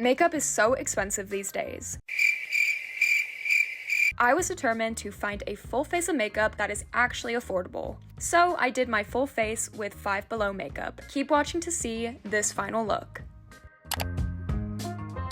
Makeup is so expensive these days. I was determined to find a full face of makeup that is actually affordable. So I did my full face with Five Below makeup. Keep watching to see this final look.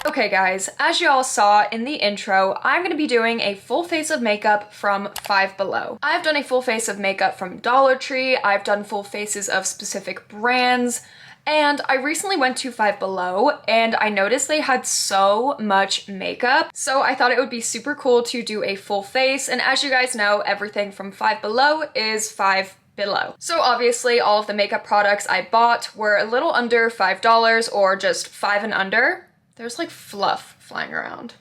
Okay guys, as you all saw in the intro, I'm going to be doing a full face of makeup from Five Below. I've done a full face of makeup from Dollar Tree, I've done full faces of specific brands, and I recently went to Five Below and I noticed they had so much makeup. So I thought it would be super cool to do a full face. And as you guys know, everything from Five Below is Five Below. So obviously all of the makeup products I bought were a little under $5 or just 5 and under. There's like fluff flying around.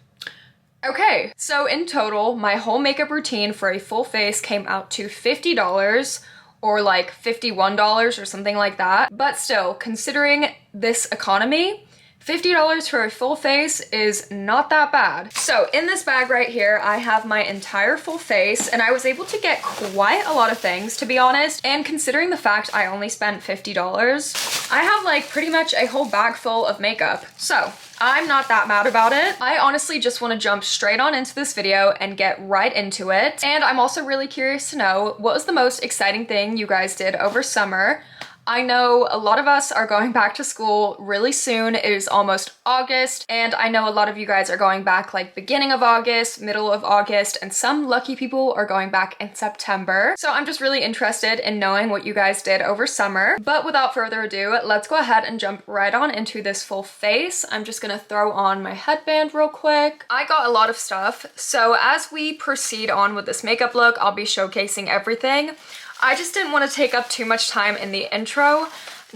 Okay, so in total, my whole makeup routine for a full face came out to $50. Or like $51 or something like that. But still, considering this economy, $50 for a full face is not that bad. So in this bag right here, I have my entire full face, and I was able to get quite a lot of things, to be honest. And considering the fact I only spent $50, I have like pretty much a whole bag full of makeup. So I'm not that mad about it. I honestly just want to jump straight on into this video and get right into it. And I'm also really curious to know, what was the most exciting thing you guys did over summer? I know a lot of us are going back to school really soon. It is almost August, and I know a lot of you guys are going back like beginning of August, middle of August, and some lucky people are going back in September. So I'm just really interested in knowing what you guys did over summer. But without further ado, let's go ahead and jump right on into this full face. I'm just gonna throw on my headband real quick. I got a lot of stuff, so as we proceed on with this makeup look, I'll be showcasing everything. I just didn't want to take up too much time in the intro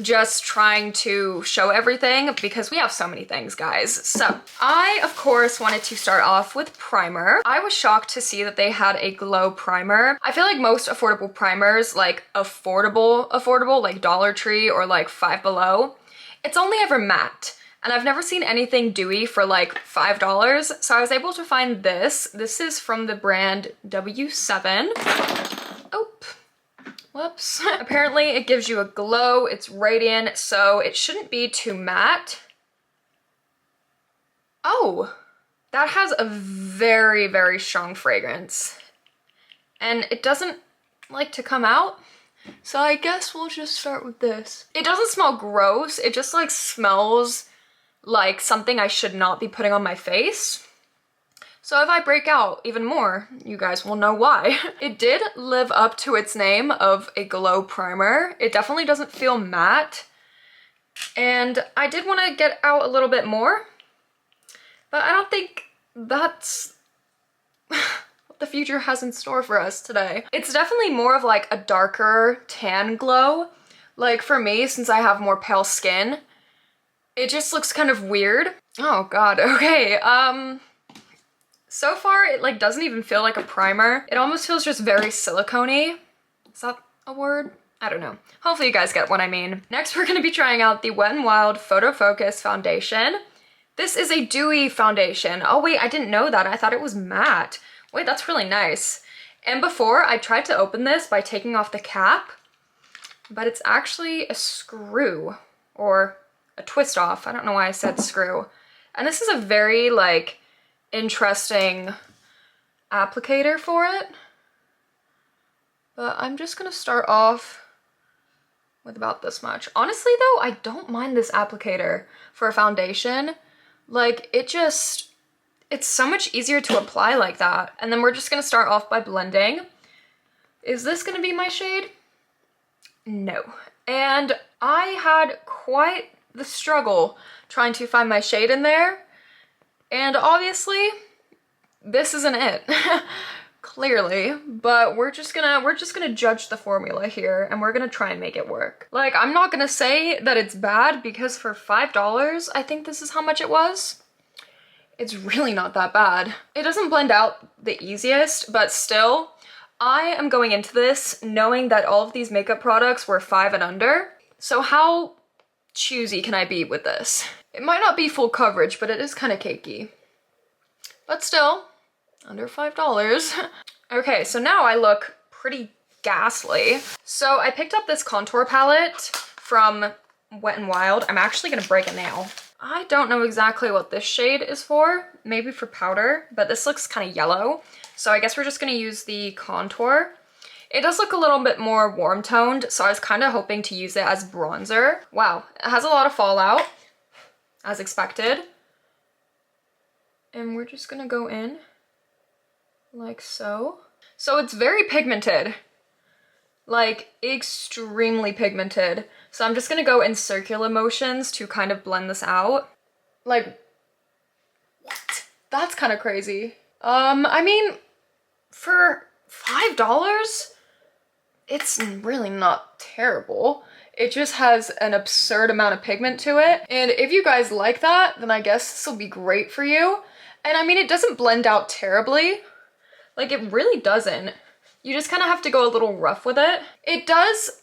just trying to show everything because we have so many things, guys. So I, of course, wanted to start off with primer. I was shocked to see that they had a glow primer. I feel like most affordable primers, like affordable, like Dollar Tree or like Five Below, it's only ever matte. And I've never seen anything dewy for like $5. So I was able to find this. This is from the brand W7. Oh. Whoops. Apparently it gives you a glow, it's radiant, so it shouldn't be too matte. Oh, that has a very, very strong fragrance. And it doesn't like to come out, so I guess we'll just start with this. It doesn't smell gross, it just like smells like something I should not be putting on my face. So if I break out even more, you guys will know why. It did live up to its name of a glow primer. It definitely doesn't feel matte. And I did want to get out a little bit more, but I don't think that's what the future has in store for us today. It's definitely more of like a darker tan glow. Like for me, since I have more pale skin, it just looks kind of weird. Oh God, okay. So far, it like doesn't even feel like a primer. It almost feels just very silicone-y. Is that a word? I don't know. Hopefully you guys get what I mean. Next, we're gonna be trying out the Wet n Wild Photo Focus foundation. This is a dewy foundation. Oh wait, I didn't know that. I thought it was matte. Wait, that's really nice. And before, I tried to open this by taking off the cap, but it's actually a screw or a twist off. I don't know why I said screw. And this is a very like interesting applicator for it, but I'm just gonna start off with about this much. Honestly though, I don't mind this applicator for a foundation. Like it's so much easier to apply like that. And then we're just gonna start off by blending. Is this gonna be my shade? No. And I had quite the struggle trying to find my shade in there. And obviously, this isn't it, clearly, but we're just gonna judge the formula here and we're gonna try and make it work. Like, I'm not gonna say that it's bad because for $5, I think this is how much it was. It's really not that bad. It doesn't blend out the easiest, but still, I am going into this knowing that all of these makeup products were 5 and under. So how choosy can I be with this? It might not be full coverage, but it is kind of cakey. But still, under $5. Okay, so now I look pretty ghastly. So I picked up this contour palette from Wet n Wild. I'm actually gonna break a nail. I don't know exactly what this shade is for, maybe for powder, but this looks kind of yellow. So I guess we're just gonna use the contour. It does look a little bit more warm toned, so I was kind of hoping to use it as bronzer. Wow, it has a lot of fallout, as expected. And we're just gonna go in like so. So it's very pigmented, like extremely pigmented. So I'm just gonna go in circular motions to kind of blend this out. Like, what? That's kind of crazy. I mean, for $5, it's really not terrible. It just has an absurd amount of pigment to it. And if you guys like that, then I guess this will be great for you. And I mean, it doesn't blend out terribly. Like, it really doesn't. You just kind of have to go a little rough with it. It does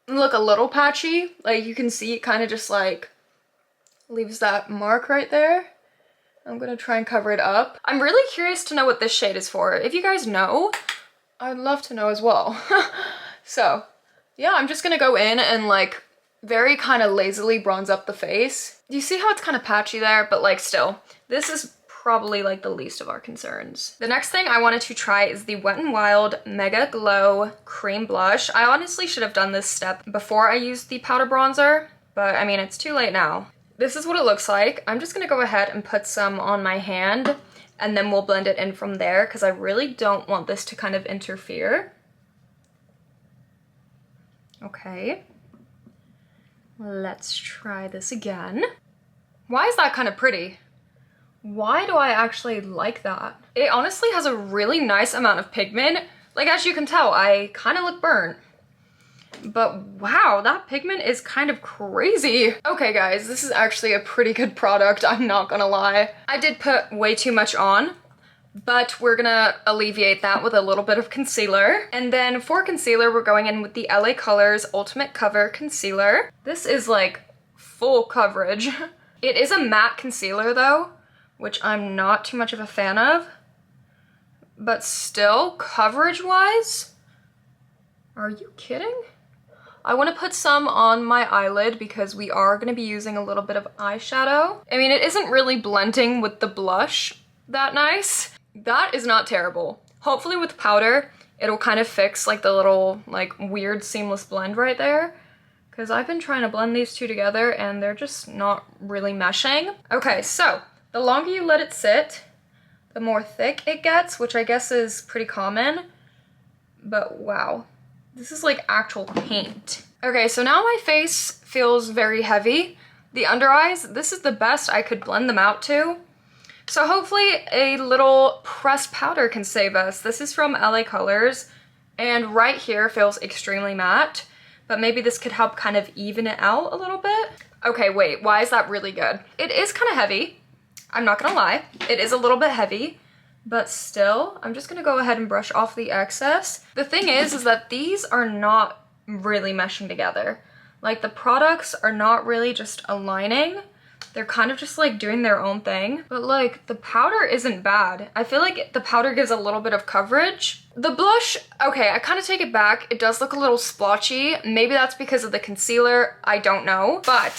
look a little patchy. Like, you can see it kind of just like leaves that mark right there. I'm gonna try and cover it up. I'm really curious to know what this shade is for. If you guys know, I'd love to know as well. So yeah, I'm just gonna go in and like very kind of lazily bronze up the face. Do you see how it's kind of patchy there? But like still, this is probably like the least of our concerns. The next thing I wanted to try is the Wet n Wild Mega Glow Cream Blush. I honestly should have done this step before I used the powder bronzer, but I mean, it's too late now. This is what it looks like. I'm just gonna go ahead and put some on my hand and then we'll blend it in from there because I really don't want this to kind of interfere. Okay. Let's try this again. Why is that kind of pretty? Why do I actually like that? It honestly has a really nice amount of pigment. Like, as you can tell, I kind of look burnt. But wow, that pigment is kind of crazy. Okay guys, this is actually a pretty good product, I'm not gonna lie. I did put way too much on, but we're gonna alleviate that with a little bit of concealer. And then for concealer, we're going in with the LA Colors Ultimate Cover Concealer. This is like full coverage. It is a matte concealer though, which I'm not too much of a fan of, but still, coverage-wise, are you kidding? I want to put some on my eyelid because we are going to be using a little bit of eyeshadow. I mean, it isn't really blending with the blush that nice. That is not terrible. Hopefully with powder, it'll kind of fix like the little like weird seamless blend right there. Because I've been trying to blend these two together and they're just not really meshing. Okay, so the longer you let it sit, the more thick it gets, which I guess is pretty common. But wow. This is like actual paint. Okay, so now my face feels very heavy. The under eyes, this is the best I could blend them out to. So hopefully a little pressed powder can save us. This is from LA Colors, and right here feels extremely matte, but maybe this could help kind of even it out a little bit. Okay, wait, why is that really good? It is kind of heavy. I'm not gonna lie, it is a little bit heavy. But still, I'm just gonna go ahead and brush off the excess. The thing is that these are not really meshing together. Like, the products are not really just aligning. They're kind of just like doing their own thing. But like, the powder isn't bad. I feel like the powder gives a little bit of coverage. The blush, okay, I kind of take it back. It does look a little splotchy. Maybe that's because of the concealer, I don't know. But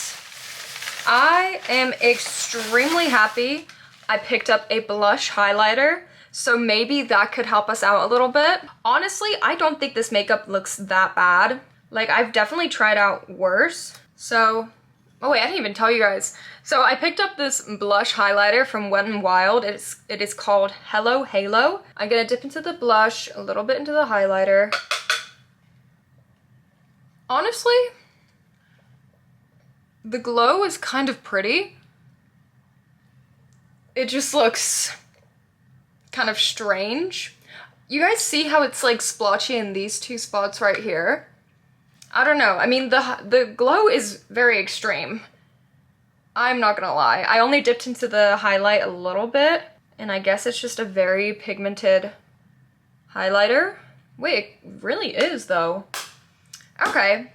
I am extremely happy I picked up a blush highlighter, so maybe that could help us out a little bit. Honestly, I don't think this makeup looks that bad. Like, I've definitely tried out worse. So, oh wait, I didn't even tell you guys. So I picked up this blush highlighter from Wet n Wild. It is called Hello Halo. I'm gonna dip into the blush, a little bit into the highlighter. Honestly, the glow is kind of pretty. It just looks kind of strange. You guys see how it's like splotchy in these two spots right here? I don't know. I mean, the glow is very extreme. I'm not gonna lie. I only dipped into the highlight a little bit, and I guess it's just a very pigmented highlighter. Wait, it really is though. Okay.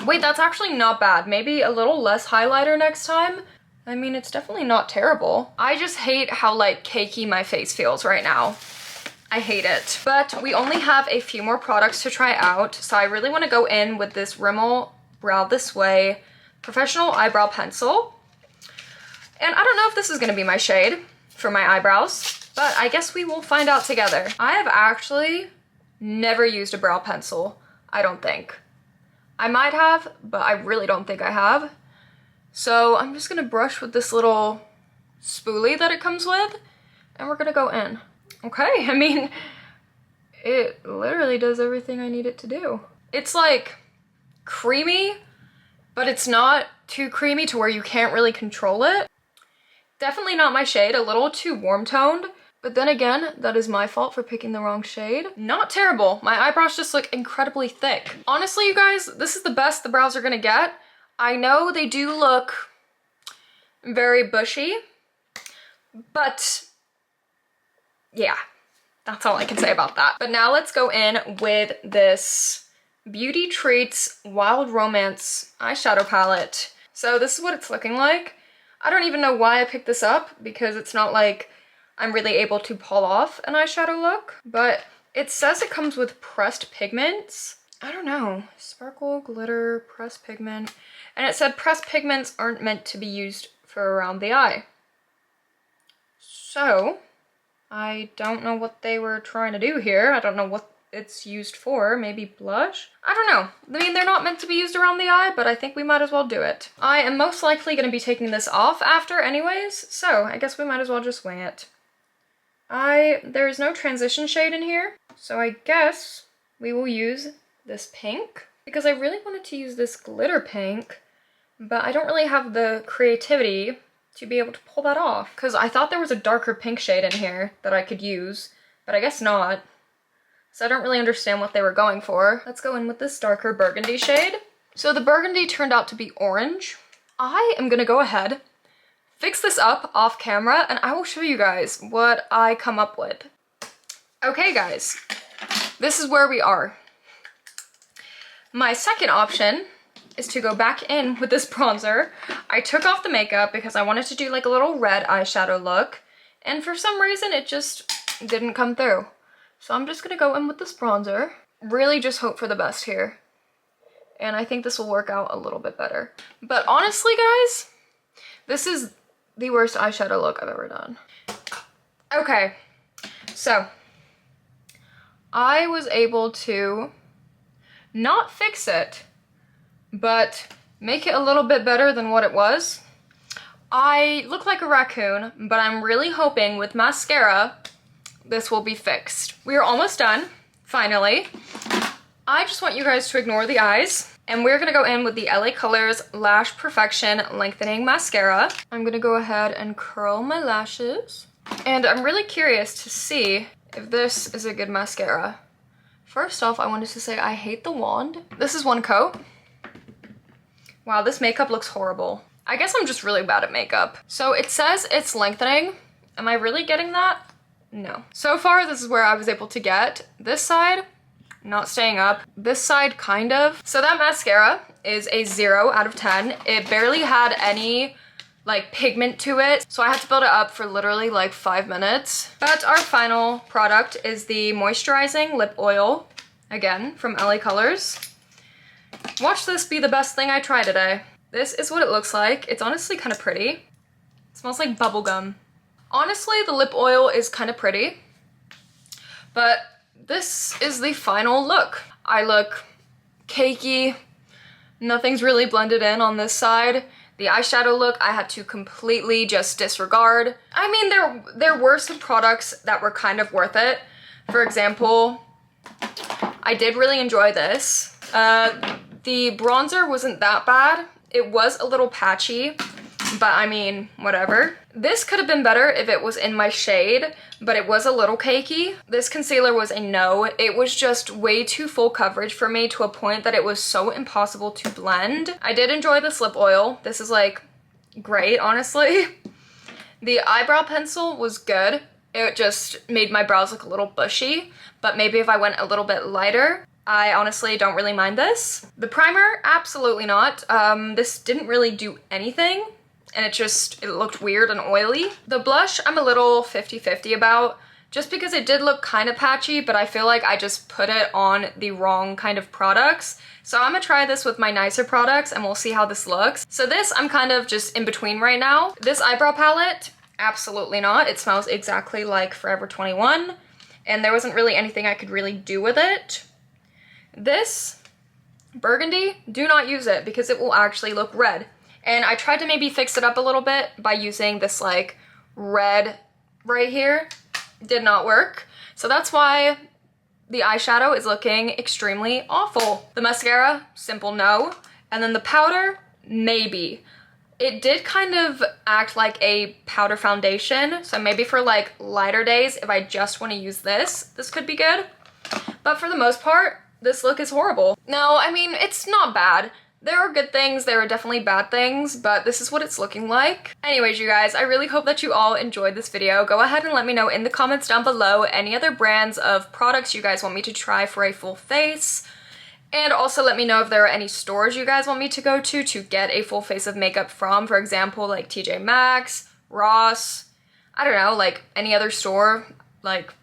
Wait, that's actually not bad. Maybe a little less highlighter next time. I mean, it's definitely not terrible. I just hate how like cakey my face feels right now. I hate it. But we only have a few more products to try out, so I really want to go in with this Rimmel Brow This Way Professional Eyebrow Pencil. And I don't know if this is gonna be my shade for my eyebrows, but I guess we will find out together. I have actually never used a brow pencil, I don't think. I might have, but I really don't think I have. So I'm just gonna brush with this little spoolie that it comes with, and we're gonna go in. Okay, I mean, it literally does everything I need it to do. It's like creamy, but it's not too creamy to where you can't really control it. Definitely not my shade, a little too warm toned, but then again, that is my fault for picking the wrong shade. Not terrible. My eyebrows just look incredibly thick. Honestly, you guys, this is the best the brows are gonna get. I know they do look very bushy, but yeah, that's all I can say about that. But now let's go in with this Beauty Treats Wild Romance eyeshadow palette. So this is what it's looking like. I don't even know why I picked this up because it's not like I'm really able to pull off an eyeshadow look, but it says it comes with pressed pigments. I don't know, sparkle, glitter, pressed pigment. And it said pressed pigments aren't meant to be used for around the eye. So, I don't know what they were trying to do here. I don't know what it's used for. Maybe blush? I don't know. I mean, they're not meant to be used around the eye, but I think we might as well do it. I am most likely going to be taking this off after anyways, so I guess we might as well just wing it. There's no transition shade in here, so I guess we will use this pink because I really wanted to use this glitter pink, but I don't really have the creativity to be able to pull that off because I thought there was a darker pink shade in here that I could use, but I guess not. So I don't really understand what they were going for. Let's go in with this darker burgundy shade. So the burgundy turned out to be orange. I am gonna go ahead, fix this up off camera, and I will show you guys what I come up with. Okay guys, this is where we are. My second option is to go back in with this bronzer. I took off the makeup because I wanted to do like a little red eyeshadow look, and for some reason it just didn't come through. So I'm just gonna go in with this bronzer. Really just hope for the best here. And I think this will work out a little bit better. But honestly guys, this is the worst eyeshadow look I've ever done. Okay, so I was able to not fix it, but make it a little bit better than what it was. I look like a raccoon, but I'm really hoping with mascara this will be fixed. We are almost done, finally. I just want you guys to ignore the eyes, and we're gonna go in with the LA Colors Lash Perfection Lengthening Mascara. I'm gonna go ahead and curl my lashes, and I'm really curious to see if this is a good mascara. First off, I wanted to say I hate the wand. This is one coat. Wow, this makeup looks horrible. I guess I'm just really bad at makeup. So it says it's lengthening. Am I really getting that? No. So far, this is where I was able to get. This side, not staying up. This side, kind of. So that mascara is a 0 out of 10. It barely had any like pigment to it, so I had to build it up for literally like 5 minutes. But our final product is the moisturizing lip oil, again, from LA Colors. Watch this be the best thing I try today. This is what it looks like. It's honestly kind of pretty. It smells like bubblegum. Honestly, the lip oil is kind of pretty, but this is the final look. I look cakey. Nothing's really blended in on this side. The eyeshadow look, I had to completely just disregard. I mean, there were some products that were kind of worth it. For example, I did really enjoy this. The bronzer wasn't that bad. It was a little patchy, but I mean, whatever. This could have been better if it was in my shade, but it was a little cakey. This concealer was a no. It was just way too full coverage for me to a point that it was so impossible to blend. I did enjoy this lip oil. This is like great, honestly. The eyebrow pencil was good. It just made my brows look a little bushy, but maybe if I went a little bit lighter, I honestly don't really mind this. The primer, absolutely not. This didn't really do anything, and it looked weird and oily. The blush, I'm a little 50-50 about. just because it did look kind of patchy, but I feel like I just put it on the wrong kind of products. So I'm gonna try this with my nicer products and we'll see how this looks. So this, I'm kind of just in between right now. This eyebrow palette, absolutely not. It smells exactly like Forever 21, and there wasn't really anything I could really do with it. This burgundy, do not use it because it will actually look red. And I tried to maybe fix it up a little bit by using this like red right here. Did not work. So that's why the eyeshadow is looking extremely awful. The mascara, simple no. And then the powder, maybe. It did kind of act like a powder foundation, so maybe for like lighter days, if I just want to use this, this could be good. But for the most part, this look is horrible. No, I mean, it's not bad. There are good things, there are definitely bad things, but this is what it's looking like. Anyways, you guys, I really hope that you all enjoyed this video. Go ahead and let me know in the comments down below any other brands of products you guys want me to try for a full face. And also let me know if there are any stores you guys want me to go to get a full face of makeup from. For example, like TJ Maxx, Ross, I don't know, like any other store, like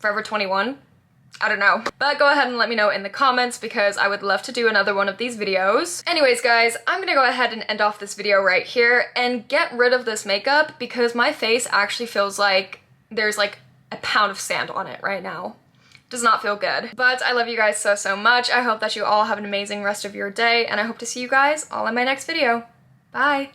Forever 21. I don't know. But go ahead and let me know in the comments because I would love to do another one of these videos. Anyways, guys, I'm gonna go ahead and end off this video right here and get rid of this makeup because my face actually feels like there's like a pound of sand on it right now. Does not feel good. But I love you guys so, so much. I hope that you all have an amazing rest of your day and I hope to see you guys all in my next video. Bye.